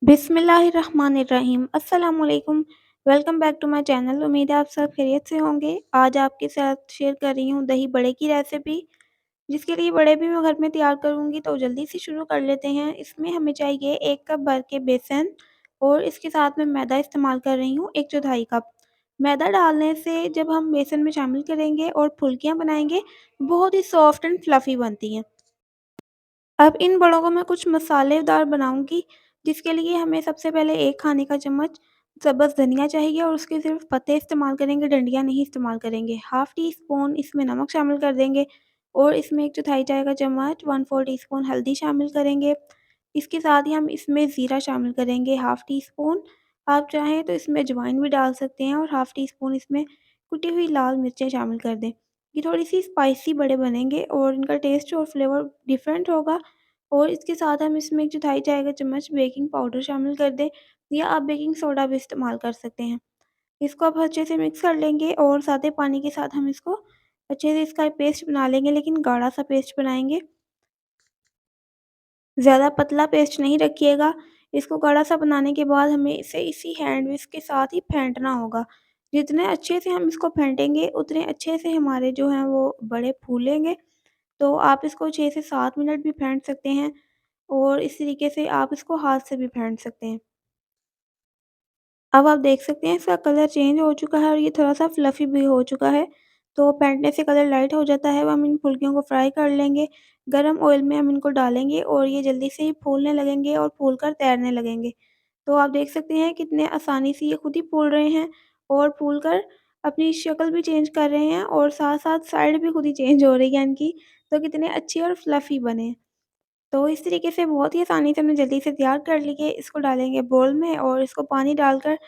बिस्मिल्लाहिर्रहमानिर्रहीम अस्सलाम वालेकुम। Welcome back to my channel. उम्मीद है आप सब खैरियत से होंगे। आज आपके साथ शेयर कर रही हूँ दही बड़े की रेसिपी, जिसके लिए बड़े भी मैं घर में तैयार करूँगी। तो जल्दी से शुरू कर लेते हैं। इसमें हमें चाहिए 1 कप भर के बेसन और इसके साथ मैं मैदा इस्तेमाल कर रही हूँ 1/4 कप। मैदा डालने से जब हम बेसन में शामिल करेंगे और फुल्कियाँ बनाएंगे, बहुत ही सॉफ्ट एंड फ्लफ़ी बनती हैं। अब इन बड़ों को मैं कुछ मसालेदार बनाऊँगी, जिसके लिए हमें सबसे पहले 1 खाने का चम्मच सब्ज़ धनिया चाहिए और उसके सिर्फ़ पत्ते इस्तेमाल करेंगे, डंडियाँ नहीं इस्तेमाल करेंगे। हाफ़ टी स्पून इसमें नमक शामिल कर देंगे और इसमें 1 चौथाई चाय का चम्मच 1/4 टीस्पून हल्दी शामिल करेंगे। इसके साथ ही हम इसमें ज़ीरा शामिल करेंगे हाफ़ टी स्पून। आप चाहें तो इसमें अजवाइन भी डाल सकते हैं और हाफ़ टी स्पून इसमें कुटी हुई लाल मिर्चें शामिल कर दें। ये थोड़ी-सी स्पाइसी बड़े बनेंगे और इनका टेस्ट और फ्लेवर डिफरेंट होगा। और इसके साथ हम इसमें 1 चौथाई चाय का चम्मच बेकिंग पाउडर शामिल कर दें या आप बेकिंग सोडा भी इस्तेमाल कर सकते हैं। इसको आप अच्छे से मिक्स कर लेंगे और सादे पानी के साथ हम इसको अच्छे से इसका पेस्ट बना लेंगे, लेकिन गाढ़ा-सा पेस्ट बनाएँगे। ज़्यादा पतला पेस्ट नहीं रखिएगा। इसको गाढ़ा-सा बनाने के बाद हमें इसे इसी हैंड विस्क के साथ ही फेंटना होगा। जितने अच्छे से हम इसको फेंटेंगे, उतने अच्छे से हमारे जो हैं वो बड़े फूलेंगे। तो आप इसको 6 से 7 मिनट भी फेंट सकते हैं और इस तरीके से आप इसको हाथ से भी फेंट सकते हैं। अब आप देख सकते हैं इसका कलर चेंज हो चुका है और ये थोड़ा-सा फ्लफ़ी भी हो चुका है। तो फेंटने से कलर लाइट हो जाता है। अब हम इन फुल्कियों को फ्राई कर लेंगे। गरम ऑयल में हम इनको डालेंगे और ये जल्दी से ही फूलने लगेंगे और फूल कर तैरने लगेंगे। तो आप देख सकते हैं कितने आसानी से ये खुद ही फूल रहे हैं और फूल कर अपनी शक्ल भी चेंज कर रहे हैं और साथ-साथ साइड भी खुद ही चेंज हो रही है इनकी। तो कितने अच्छे और फ्लफ़ी बने हैं। तो इस तरीके से बहुत ही आसानी से हमने जल्दी से तैयार कर लिए। इसको डालेंगे बोल में और इसको पानी डालकर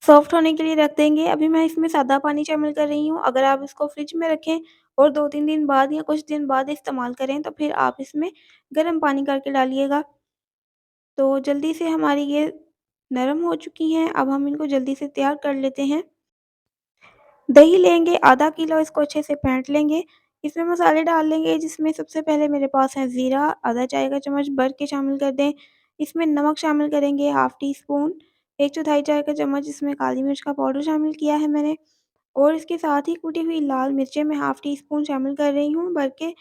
सॉफ्ट होने के लिए रख देंगे। अभी मैं इसमें सादा पानी शामिल कर रही हूँ। अगर आप इसको फ्रिज में रखें और 2-3 दिन बाद या कुछ दिन बाद इस्तेमाल करें, तो फिर आप इसमें गर्म पानी करके डालिएगा। तो जल्दी से हमारी ये नरम हो चुकी हैं। अब हम इनको जल्दी से तैयार कर लेते हैं। दही लेंगे आधा किलो, इसको अच्छे से फेंट लेंगे। इसमें मसाले डाल लेंगे, जिसमें सबसे पहले मेरे पास है ज़ीरा, आधा चाय का चम्मच भर के शामिल कर दें। इसमें नमक शामिल करेंगे हाफ़ टी स्पून, 1 चौथाई चाय का चम्मच इसमें काली मिर्च का पाउडर शामिल किया है मैंने और इसके साथ ही कुटी हुई लाल मिर्चें मैं हाफ़ टी स्पून शामिल कर रही हूँ भर के।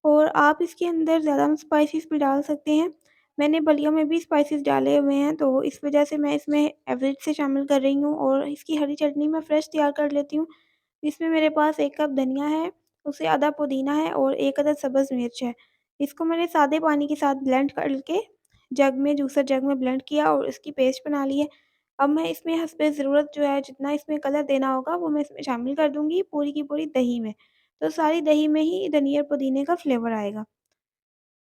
और आप इसके अंदर ज़्यादा स्पाइसेस भी डाल सकते हैं। मैंने बलियों में भी स्पाइसेस डाले हुए हैं, तो इस वजह से मैं इसमें एवरेज से शामिल कर रही हूँ और इसकी हरी चटनी मैं फ्रेश तैयार कर लेती हूँ। इसमें मेरे पास 1 कप धनिया है, उससे आधा पुदीना है और 1 अदद सब्ज़ मिर्च है। इसको मैंने सादे पानी के साथ ब्लेंड करके जग में जूसर जग में ब्लेंड किया और इसकी पेस्ट बना ली है। अब मैं इसमें हस्बे ज़रूरत जो है जितना इसमें कलर देना होगा वो मैं इसमें शामिल कर दूँगी पूरी की पूरी दही में। तो सारी दही में ही धनिया और पुदीने का फ्लेवर आएगा।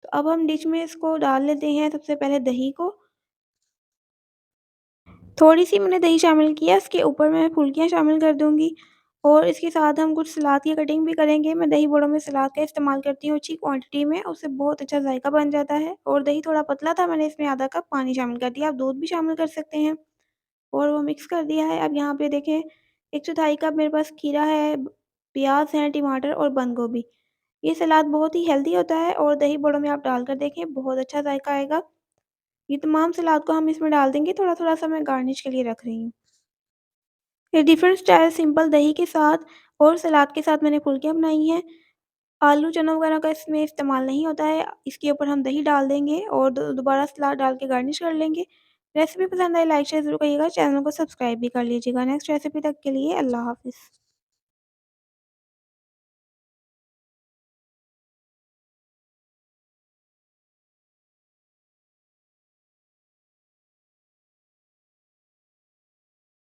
तो अब हम डिश में इसको डाल लेते हैं सबसे पहले दही को। थोड़ी-सी मैंने दही शामिल की है, इसके ऊपर मैं फुल्कियाँ शामिल कर दूँगी और इसके साथ हम कुछ सलाद की कटिंग भी करेंगे। मैं दही बड़ों में सलाद का इस्तेमाल करती हूँ अच्छी क्वांटिटी में, उससे बहुत अच्छा ज़ायका बन जाता है और दही थोड़ा पतला था, मैंने इसमें आधा कप पानी शामिल कर दिया। आप दूध भी शामिल कर सकते हैं और वो मिक्स कर दिया है। अब यहाँ पे देखें 1/4 कप मेरे पास खीरा है, प्याज़ हैं, टमाटर और बंद गोभी। ये सलाद बहुत ही हेल्दी होता है और दही बड़ों में आप डालकर देखें, बहुत अच्छा ज़ायका आएगा। ये तमाम सलाद को हम इसमें डाल देंगे, थोड़ा-थोड़ा सा मैं गार्निश के लिए रख रही हूँ। ये डिफरेंट स्टाइल सिंपल दही के साथ और सलाद के साथ मैंने फुल्कियाँ बनाई हैं। आलू, चना वगैरह का इसमें इस्तेमाल नहीं होता है। इसके ऊपर हम दही डाल देंगे और दोबारा सलाद डाल के गार्निश कर लेंगे। रेसिपी पसंद आई लाइक शेयर ज़रूर करिएगा। चैनल को सब्सक्राइब भी कर लीजिएगा। नेक्स्ट रेसिपी तक के लिए अल्लाह हाफ़िज़।